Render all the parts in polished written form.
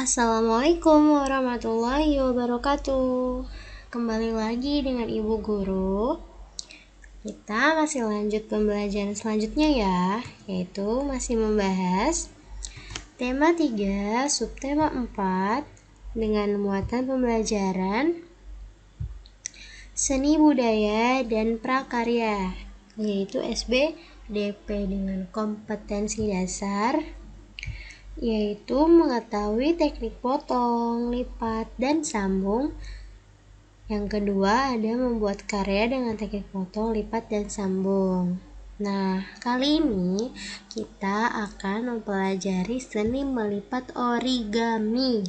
Assalamualaikum warahmatullahi wabarakatuh. Kembali lagi dengan Ibu Guru. Kita masih lanjut pembelajaran selanjutnya ya, yaitu masih membahas tema 3, subtema 4 dengan muatan pembelajaran seni budaya dan prakarya, yaitu SBDP dengan kompetensi dasar yaitu mengetahui teknik potong, lipat, dan sambung. Yang kedua ada membuat karya dengan teknik potong, lipat, dan sambung. Nah, kali ini kita akan mempelajari seni melipat origami.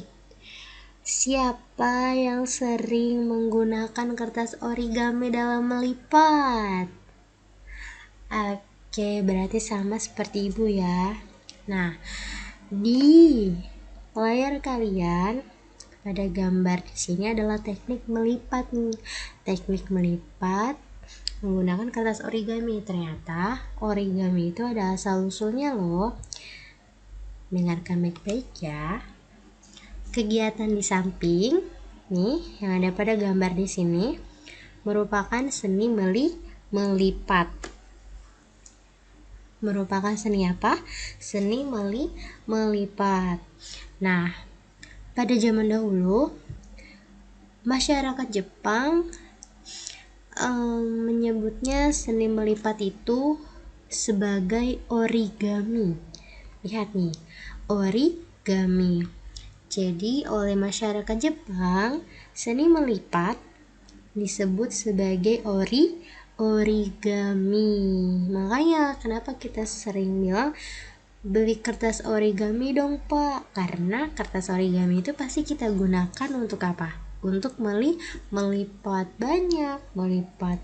Siapa yang sering menggunakan kertas origami dalam melipat? Oke, berarti sama seperti Ibu ya. Nah, di layar kalian pada gambar di sini adalah teknik melipat nih. Teknik melipat menggunakan kertas origami. Ternyata origami itu ada asal usulnya loh. Dengarkan baik-baik ya. Kegiatan di samping nih yang ada pada gambar di sini merupakan seni melipat. Merupakan seni apa? Seni melipat. Nah, pada zaman dahulu masyarakat Jepang menyebutnya seni melipat itu sebagai origami. Lihat nih, origami. Jadi oleh masyarakat Jepang, seni melipat disebut sebagai origami. Makanya kenapa kita sering bilang beli kertas origami dong Pak, karena kertas origami itu pasti kita gunakan untuk apa? Untuk melipat banyak, melipat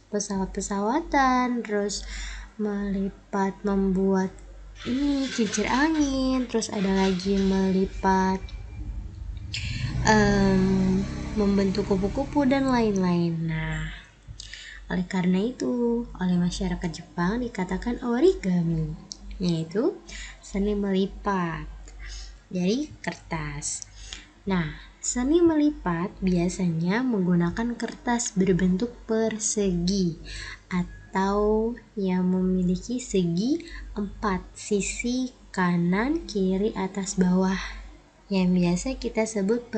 pesawat-pesawatan, terus melipat membuat ini kincir angin, terus ada lagi melipat membentuk kupu-kupu dan lain-lain. Nah, oleh karena itu, oleh masyarakat Jepang dikatakan origami, yaitu seni melipat dari kertas. Nah, seni melipat biasanya menggunakan kertas berbentuk persegi atau yang memiliki segi 4, sisi kanan, kiri, atas, bawah, yang biasa kita sebut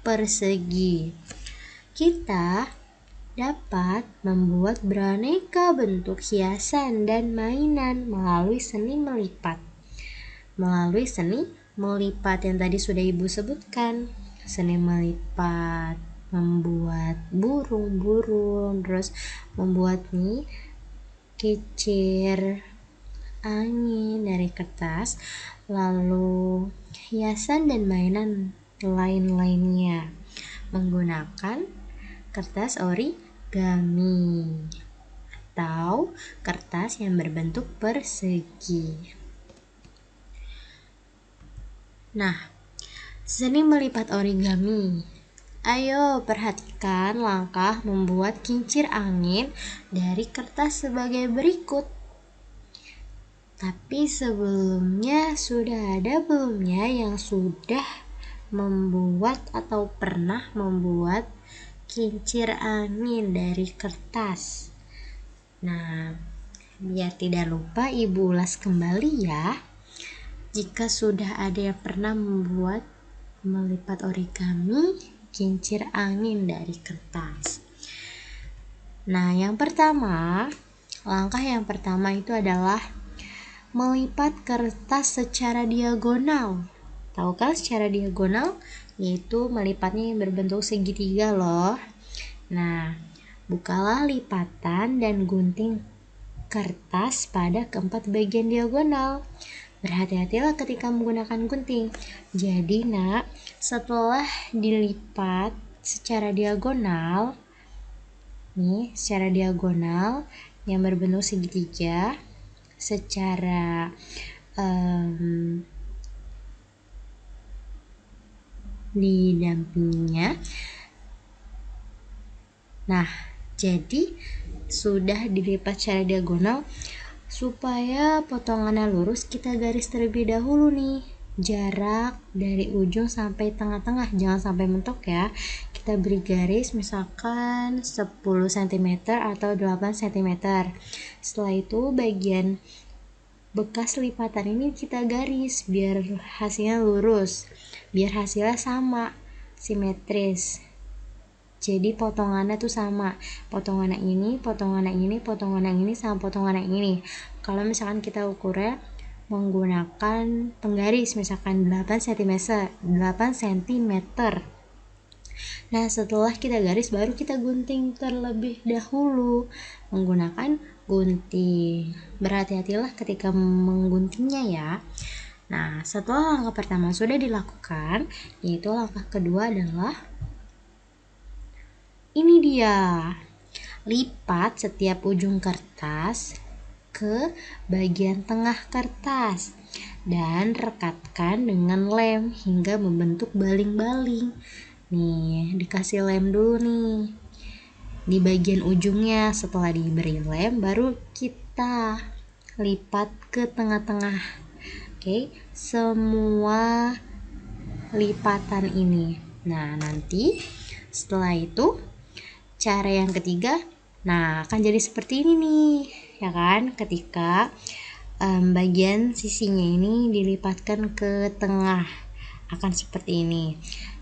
persegi. Kita dapat membuat beraneka bentuk hiasan dan mainan melalui seni melipat. Melalui seni melipat yang tadi sudah Ibu sebutkan. Seni melipat membuat burung-burung, terus membuat nih kincir angin dari kertas, lalu hiasan dan mainan lain-lainnya menggunakan kertas origami atau kertas yang berbentuk persegi. Nah, seni melipat origami. Ayo perhatikan langkah membuat kincir angin dari kertas sebagai berikut. Tapi sebelumnya sudah ada belumnya yang sudah membuat atau pernah membuat kincir angin dari kertas? Nah, biar tidak lupa Ibu ulas kembali ya. Jika sudah ada yang pernah membuat melipat origami kincir angin dari kertas. Nah, langkah yang pertama itu adalah melipat kertas secara diagonal. Tahu kan secara diagonal? Yaitu melipatnya yang berbentuk segitiga loh. Nah, bukalah lipatan dan gunting kertas pada keempat bagian diagonal. Berhati-hatilah ketika menggunakan gunting. Jadi nak, setelah dilipat secara diagonal, yang berbentuk segitiga, secara didampinginya. Nah, jadi sudah dilipat secara diagonal. Supaya potongannya lurus, kita garis terlebih dahulu nih. jarak dari ujung sampai tengah-tengah, jangan sampai mentok ya. Kita beri garis misalkan 10 cm atau 8 cm. Setelah itu bagian bekas lipatan ini kita garis biar hasilnya lurus, biar hasilnya sama, simetris. Jadi potongannya tuh sama, potongan yang ini, potongan yang ini, potongan yang ini, sama potongan yang ini. Kalau misalkan kita ukurnya menggunakan penggaris misalkan 8 cm, 8 cm. Nah, setelah kita garis baru kita gunting terlebih dahulu menggunakan gunting. Berhati-hatilah ketika mengguntingnya ya. Nah, setelah langkah pertama sudah dilakukan, yaitu langkah kedua adalah ini dia. Lipat setiap ujung kertas ke bagian tengah kertas dan rekatkan dengan lem hingga membentuk baling-baling. Nih, dikasih lem dulu nih di bagian ujungnya. Setelah diberi lem baru kita lipat ke tengah-tengah. Oke, semua lipatan ini. Nah, nanti setelah itu cara yang ketiga, nah akan jadi seperti ini nih, ya kan? Ketika bagian sisinya ini dilipatkan ke tengah, akan seperti ini.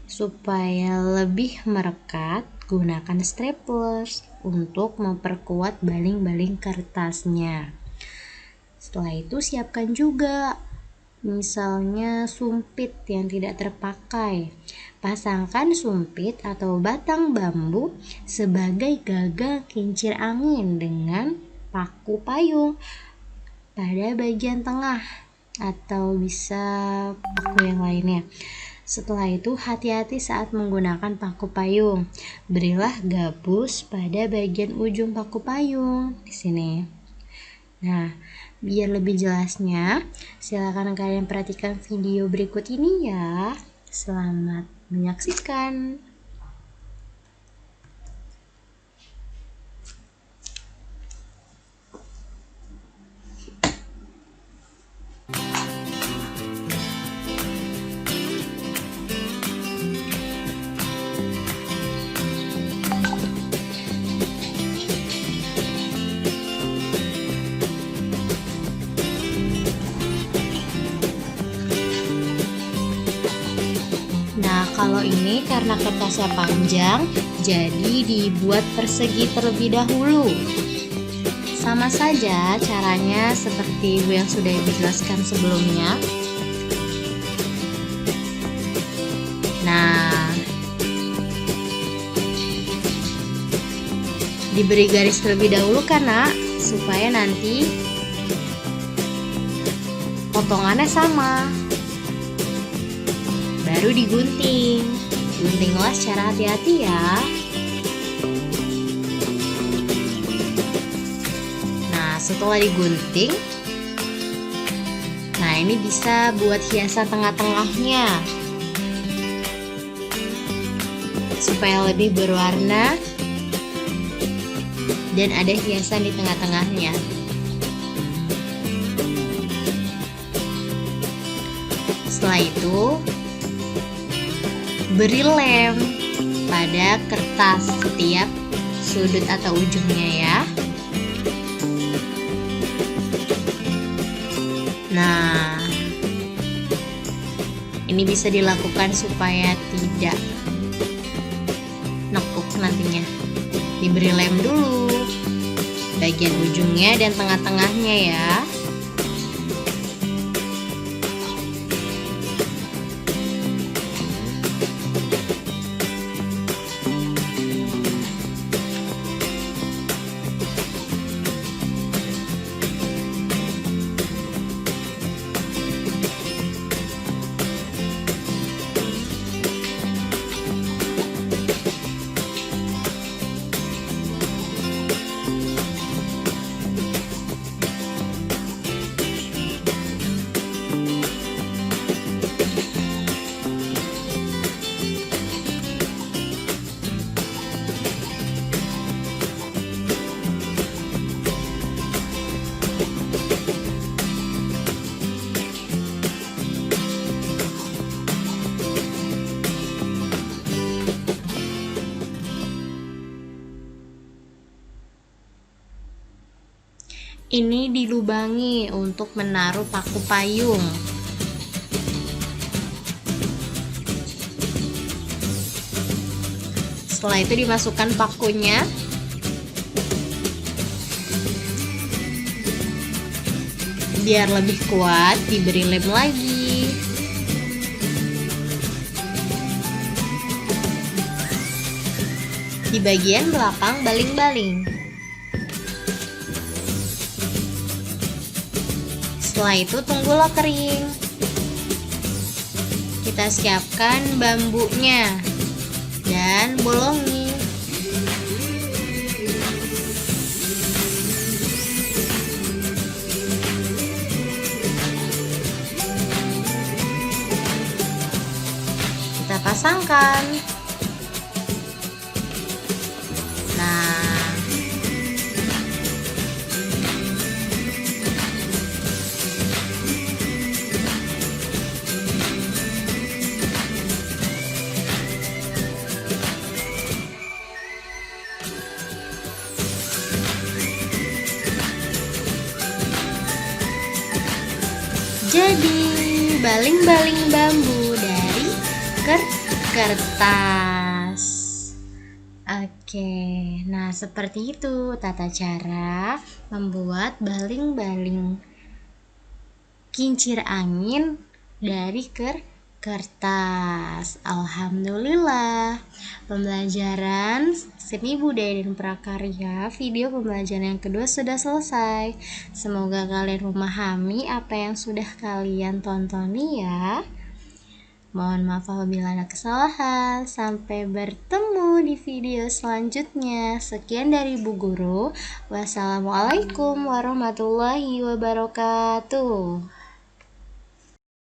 Supaya lebih merekat, gunakan staplers untuk memperkuat baling-baling kertasnya. Setelah itu siapkan juga misalnya sumpit yang tidak terpakai. Pasangkan sumpit atau batang bambu sebagai gagang kincir angin dengan paku payung pada bagian tengah atau bisa paku yang lainnya. Setelah itu hati-hati saat menggunakan paku payung. Berilah gabus pada bagian ujung paku payung di sini. Nah, biar lebih jelasnya, silakan kalian perhatikan video berikut ini ya. Selamat menyaksikan. Nah, kalau ini karena kertasnya panjang, jadi dibuat persegi terlebih dahulu. Sama saja caranya seperti yang sudah Ibu jelaskan sebelumnya. Nah, diberi garis terlebih dahulu karena supaya nanti potongannya sama. Baru digunting. Guntinglah secara hati-hati ya. Nah, setelah digunting, nah ini bisa buat hiasan tengah-tengahnya supaya lebih berwarna dan ada hiasan di tengah-tengahnya. Setelah itu beri lem pada kertas setiap sudut atau ujungnya ya. Nah, ini bisa dilakukan supaya tidak nekuk nantinya. Diberi lem dulu bagian ujungnya dan tengah-tengahnya ya. Ini dilubangi untuk menaruh paku payung. Setelah itu dimasukkan pakunya. Biar lebih kuat, diberi lem lagi. Di bagian belakang baling-baling. Setelah itu tunggulah kering. Kita siapkan bambunya dan bolongi. Kita pasangkan. Nah, jadi baling-baling bambu dari kertas. Oke, nah seperti itu tata cara membuat baling-baling kincir angin dari kertas. Alhamdulillah, pembelajaran seni budaya dan prakarya video pembelajaran yang kedua sudah selesai. Semoga kalian memahami apa yang sudah kalian tonton ya. Mohon maaf apabila ada kesalahan. Sampai bertemu di video selanjutnya. Sekian dari Bu Guru. Wassalamualaikum warahmatullahi wabarakatuh.